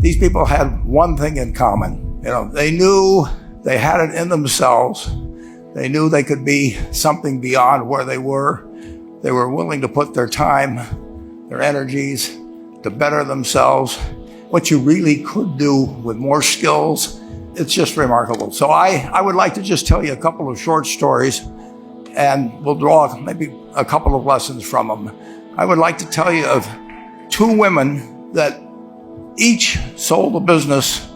these people had one thing in common. They knew they had it in themselves. They knew they could be something beyond where they were. They were willing to put their time, their energies to better themselves. What you really could do with more skills, it's just remarkable. So I would like to just tell you a couple of short stories, and we'll draw maybe a couple of lessons from them. I would like to tell you of two women that each sold a business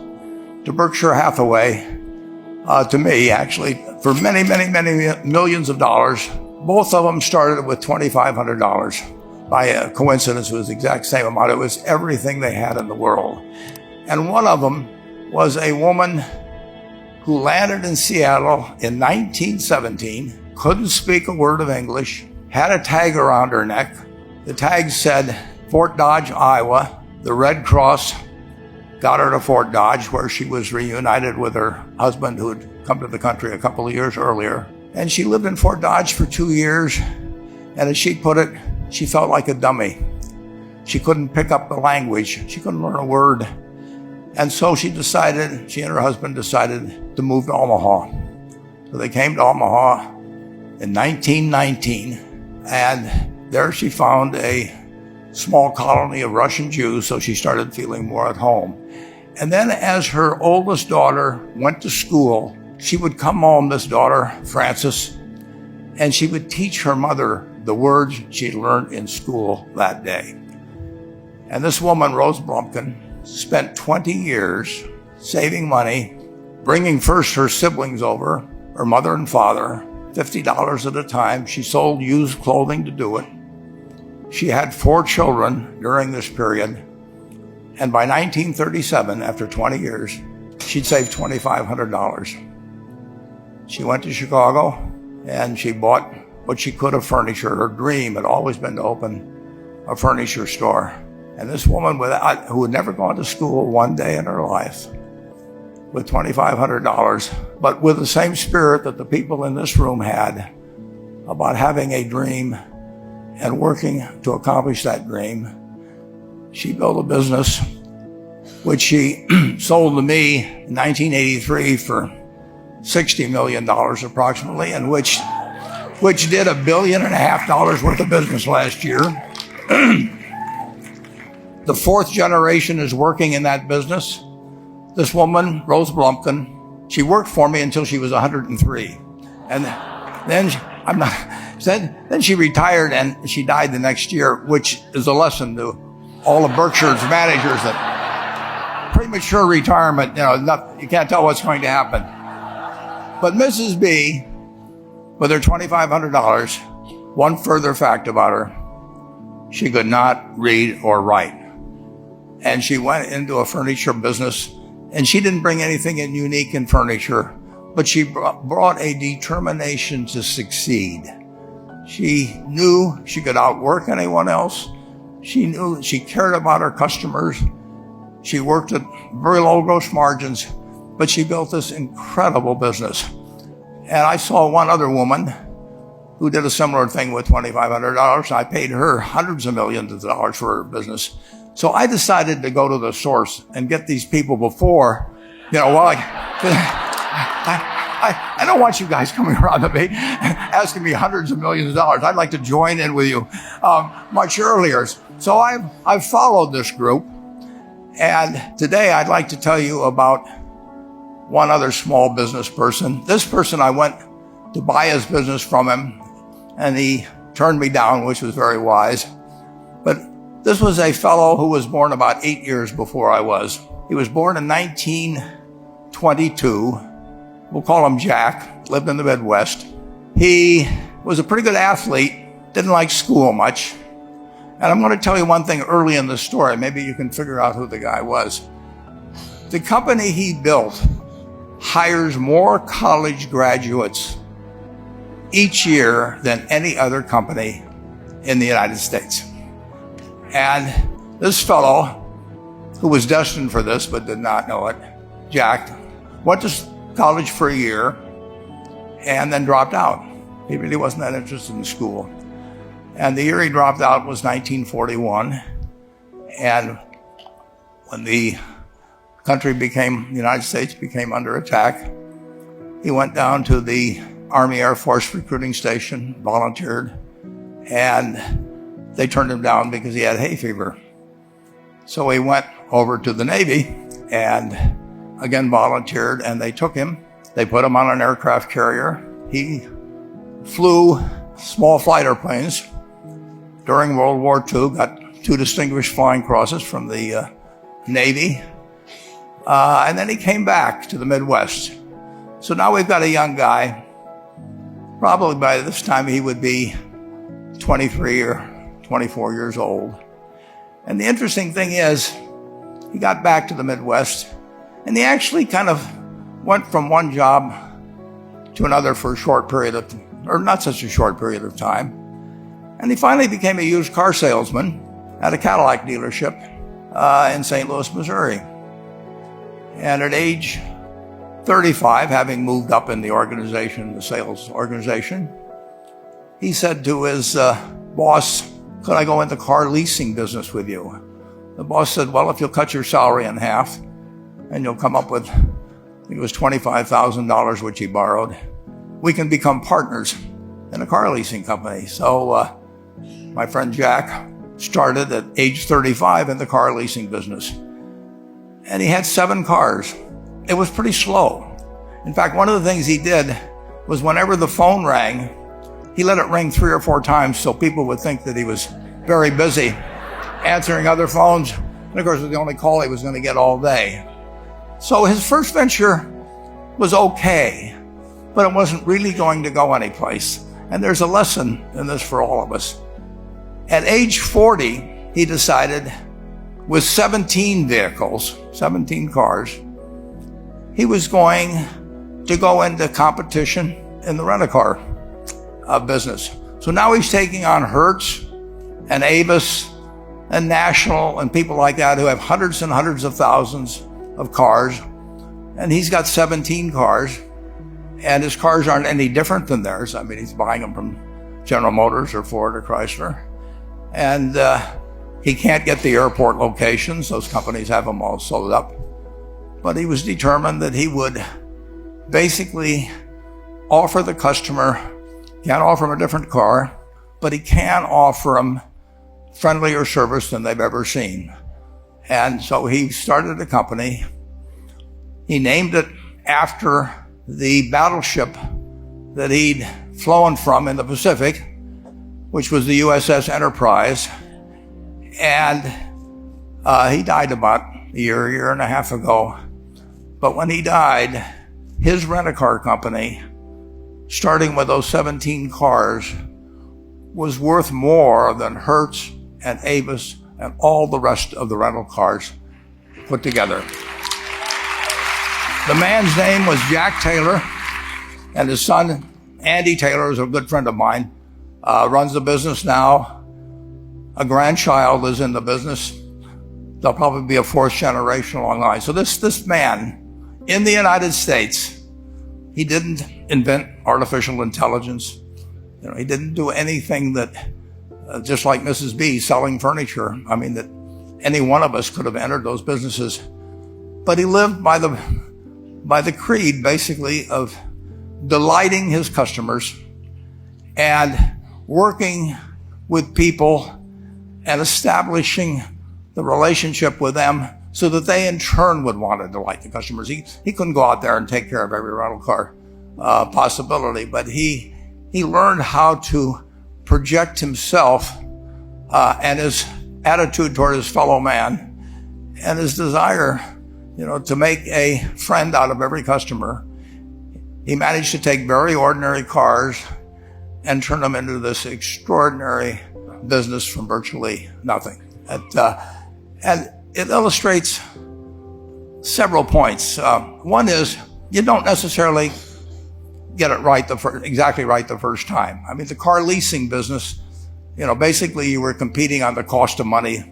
to Berkshire Hathaway, to me actually, for many, many, many millions of dollars. Both of them started with $2,500. By a coincidence, it was the exact same amount. It was everything they had in the world. And one of them was a woman who landed in Seattle in 1917, couldn't speak a word of English, had a tag around her neck. The tag said Fort Dodge, Iowa. The Red Cross got her to Fort Dodge, where she was reunited with her husband who had come to the country a couple of years earlier. And she lived in Fort Dodge for 2 years. And as she put it, she felt like a dummy. She couldn't pick up the language. She couldn't learn a word. And so she and her husband decided to move to Omaha. So they came to Omaha in 1919. And there she found a small colony of Russian Jews, so she started feeling more at home. And then as her oldest daughter went to school, she would come home, this daughter, Frances, and she would teach her mother the words she learned in school that day. And this woman, Rose Blumpkin, spent 20 years saving money, bringing first her siblings over, her mother and father, $50 at a time. She sold used clothing to do it. She had 4 children during this period. And by 1937, after 20 years, she'd saved $2,500. She went to Chicago and she bought what she could of furniture. Her dream had always been to open a furniture store. And this woman who had never gone to school one day in her life, with $2,500, but with the same spirit that the people in this room had about having a dream and working to accomplish that dream, she built a business which she sold to me in 1983 for $60 million approximately, and which did $1.5 billion worth of business last year. The 4th generation is working in that business. This woman, Rose Blumpkin, she worked for me until she was 103. And then she retired and she died the next year, which is a lesson to all of Berkshire's managers that premature retirement, you can't tell what's going to happen. But Mrs. B, with her $2,500, one further fact about her, she could not read or write. And she went into a furniture business, and she didn't bring anything unique in furniture, but she brought a determination to succeed. She knew she could outwork anyone else. She knew she cared about her customers. She worked at very low gross margins, but she built this incredible business. And I saw one other woman who did a similar thing with $2,500. I paid her hundreds of millions of dollars for her business. So I decided to go to the source and get these people before, I don't want you guys coming around to me asking me hundreds of millions of dollars. I'd like to join in with you much earlier. So I've followed this group. And today I'd like to tell you about one other small business person. This person, I went to buy his business from him, and he turned me down, which was very wise. But this was a fellow who was born about 8 years before I was. He was born in 1922. We'll call him Jack, lived in the Midwest. He was a pretty good athlete, didn't like school much. And I'm going to tell you one thing early in the story. Maybe you can figure out who the guy was. The company he built hires more college graduates each year than any other company in the United States. And this fellow, who was destined for this but did not know it, Jack, went to college for a year and then dropped out. He really wasn't that interested in school. And the year he dropped out was 1941. And when the the United States became under attack. He went down to the Army Air Force recruiting station, volunteered, and they turned him down because he had hay fever. So he went over to the Navy and again volunteered, and they took him. They put him on an aircraft carrier. He flew small flight airplanes during World War II, got 2 distinguished flying crosses from the Navy, and then he came back to the Midwest. So now we've got a young guy. Probably by this time he would be 23 or 24 years old. And the interesting thing is, he got back to the Midwest, and he actually kind of went from one job to another for a short period of, or not such a short period of time. And he finally became a used car salesman at a Cadillac dealership in St. Louis, Missouri. And at age 35, having moved up in the organization, the sales organization, he said to his boss, "Could I go into car leasing business with you?" The boss said, "Well, if you'll cut your salary in half and you'll come up with, I think it was $25,000, which he borrowed, we can become partners in a car leasing company." So my friend Jack started at age 35 in the car leasing business. And he had 7 cars. It was pretty slow. In fact, one of the things he did was whenever the phone rang, he let it ring 3 or 4 times so people would think that he was very busy answering other phones. And of course, it was the only call he was going to get all day. So his first venture was okay, but it wasn't really going to go anyplace. And there's a lesson in this for all of us. At age 40, he decided, with 17 vehicles, 17 cars, he was going to go into competition in the rent-a-car business. So now he's taking on Hertz and Avis and National and people like that who have hundreds and hundreds of thousands of cars. And he's got 17 cars, and his cars aren't any different than theirs. I mean, he's buying them from General Motors or Ford or Chrysler. And he can't get the airport locations. Those companies have them all sold up. But he was determined that he would basically offer the customer, can't offer him a different car, but he can offer them friendlier service than they've ever seen. And so he started a company. He named it after the battleship that he'd flown from in the Pacific, which was the USS Enterprise. And he died about a year and a half ago. But when he died, his rent-a-car company, starting with those 17 cars, was worth more than Hertz and Avis and all the rest of the rental cars put together. The man's name was Jack Taylor, and his son, Andy Taylor, is a good friend of mine, runs the business now. A grandchild is in the business. There'll probably be a 4th generation along the line. So this man in the United States, he didn't invent artificial intelligence. He didn't do anything that, just like Mrs. B selling furniture, I mean, that any one of us could have entered those businesses. But he lived by the creed, basically, of delighting his customers and working with people and establishing the relationship with them so that they in turn would want to delight the customers. He couldn't go out there and take care of every rental car possibility, but he learned how to project himself and his attitude toward his fellow man and his desire, to make a friend out of every customer. He managed to take very ordinary cars and turn them into this extraordinary business from virtually nothing. And it illustrates several points. One is, you don't necessarily get it right exactly right the first time. I mean, the car leasing business, basically you were competing on the cost of money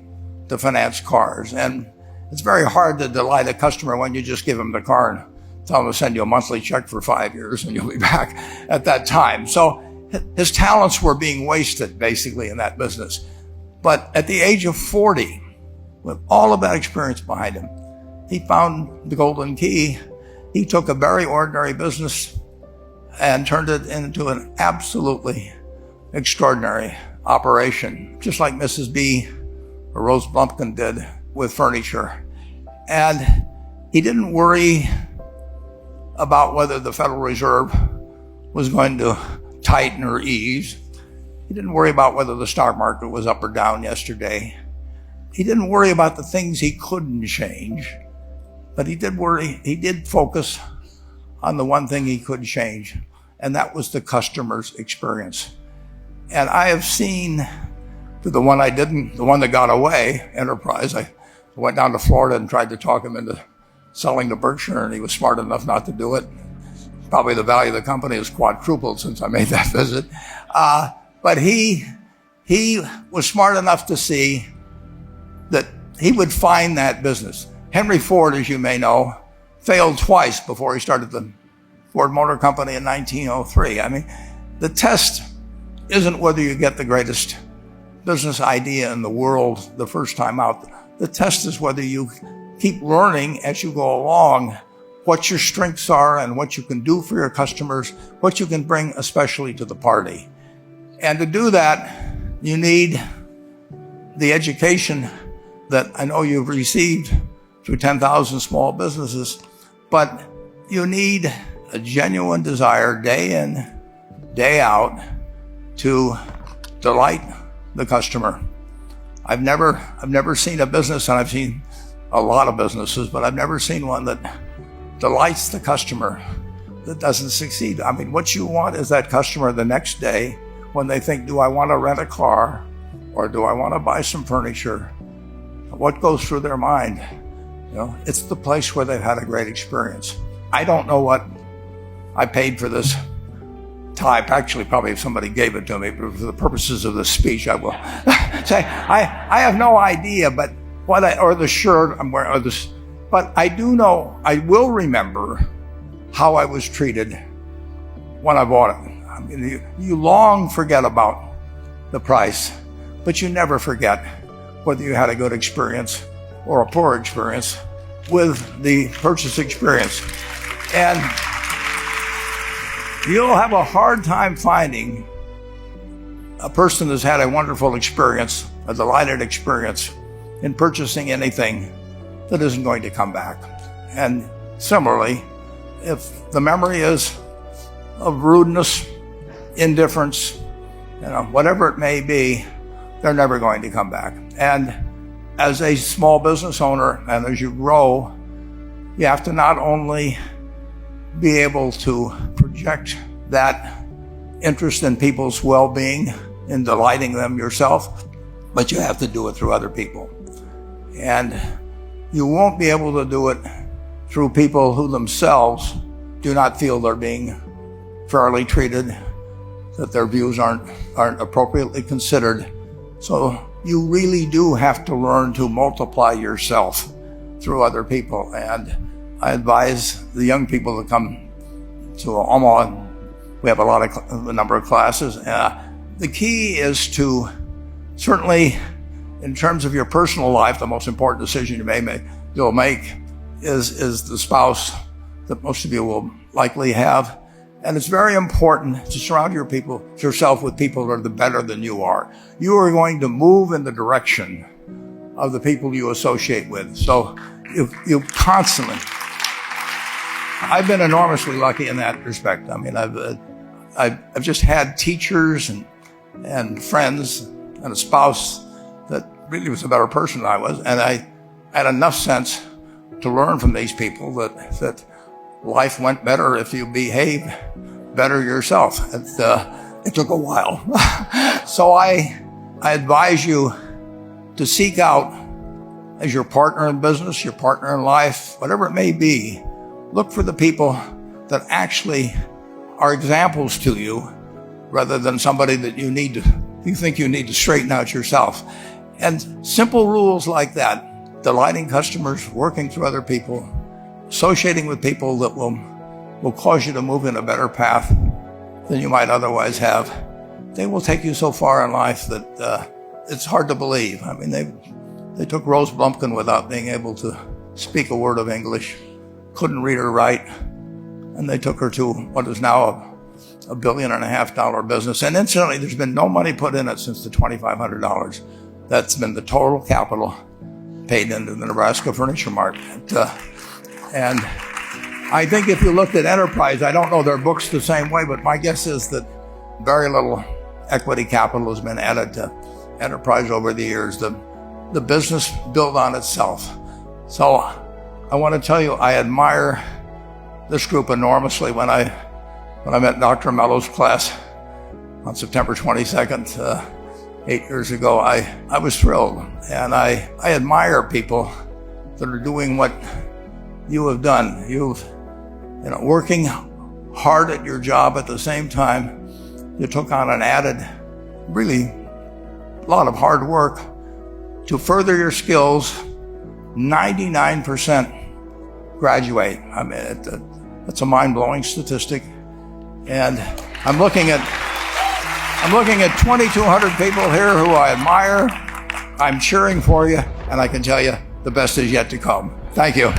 to finance cars. And it's very hard to delight a customer when you just give them the car and tell them to send you a monthly check for 5 years and you'll be back at that time. So his talents were being wasted basically in that business. But at the age of 40, with all of that experience behind him, he found the golden key. He took a very ordinary business and turned it into an absolutely extraordinary operation, just like Mrs. B or Rose Blumpkin did with furniture. And he didn't worry about whether the Federal Reserve was going to tighten or ease. He didn't worry about whether the stock market was up or down yesterday. He didn't worry about the things he couldn't change, but he did focus on the one thing he could change, and that was the customer's experience. And I have seen the one that got away, Enterprise. I went down to Florida and tried to talk him into selling to Berkshire, and he was smart enough not to do it. Probably the value of the company has quadrupled since I made that visit. But he was smart enough to see that he would find that business. Henry Ford, as you may know, failed twice before he started the Ford Motor Company in 1903. I mean, the test isn't whether you get the greatest business idea in the world the first time out. The test is whether you keep learning as you go along what your strengths are and what you can do for your customers, what you can bring especially to the party. And to do that, you need the education that I know you've received through 10,000 small businesses, but you need a genuine desire day in, day out to delight the customer. I've never seen a business, and I've seen a lot of businesses, but I've never seen one that delights the customer that doesn't succeed. I mean, what you want is that customer the next day when they think, do I want to rent a car or do I want to buy some furniture? What goes through their mind? It's the place where they've had a great experience. I don't know what I paid for this tie. Actually, probably if somebody gave it to me, but for the purposes of this speech, I will say I have no idea. But or the shirt I'm wearing, but I do know, I will remember how I was treated when I bought it. I mean, you long forget about the price, but you never forget whether you had a good experience or a poor experience with the purchase experience. And you'll have a hard time finding a person that's had a wonderful experience, a delighted experience in purchasing anything that isn't going to come back. And similarly, if the memory is of rudeness, indifference, whatever it may be, they're never going to come back. And as a small business owner, and as you grow, you have to not only be able to project that interest in people's well-being, in delighting them yourself, but you have to do it through other people. And you won't be able to do it through people who themselves do not feel they're being fairly treated, that their views aren't appropriately considered. So you really do have to learn to multiply yourself through other people. And I advise the young people that come to Omaha. We have a number of classes. The key is to, certainly in terms of your personal life, the most important decision you'll make is the spouse that most of you will likely have. And it's very important to surround yourself with people that are better than you are. You are going to move in the direction of the people you associate with. So you constantly, I've been enormously lucky in that respect. I mean, I've just had teachers and friends and a spouse that really was a better person than I was. And I had enough sense to learn from these people that life went better if you behaved better yourself. It took a while. So I advise you to seek out, as your partner in business, your partner in life, whatever it may be, look for the people that actually are examples to you rather than somebody that you think you need to straighten out yourself. And simple rules like that, delighting customers, working through other people, associating with people that will cause you to move in a better path than you might otherwise have, they will take you so far in life that it's hard to believe. I mean, they took Rose Blumpkin without being able to speak a word of English, couldn't read or write, and they took her to what is now a $1.5 billion business. And incidentally, there's been no money put in it since the $2,500. That's been the total capital paid into the Nebraska Furniture Mart. And I think if you looked at Enterprise, I don't know their books the same way, but my guess is that very little equity capital has been added to Enterprise over the years. The business built on itself. So I want to tell you, I admire this group enormously. When I met Dr. Mello's class on September 22nd, 8 years ago, I was thrilled. And I admire people that are doing what you have done. Working hard at your job at the same time, you took on an added, really, lot of hard work to further your skills. 99% graduate. I mean, it's a mind-blowing statistic. And I'm looking at 2,200 people here who I admire. I'm cheering for you, and I can tell you the best is yet to come. Thank you.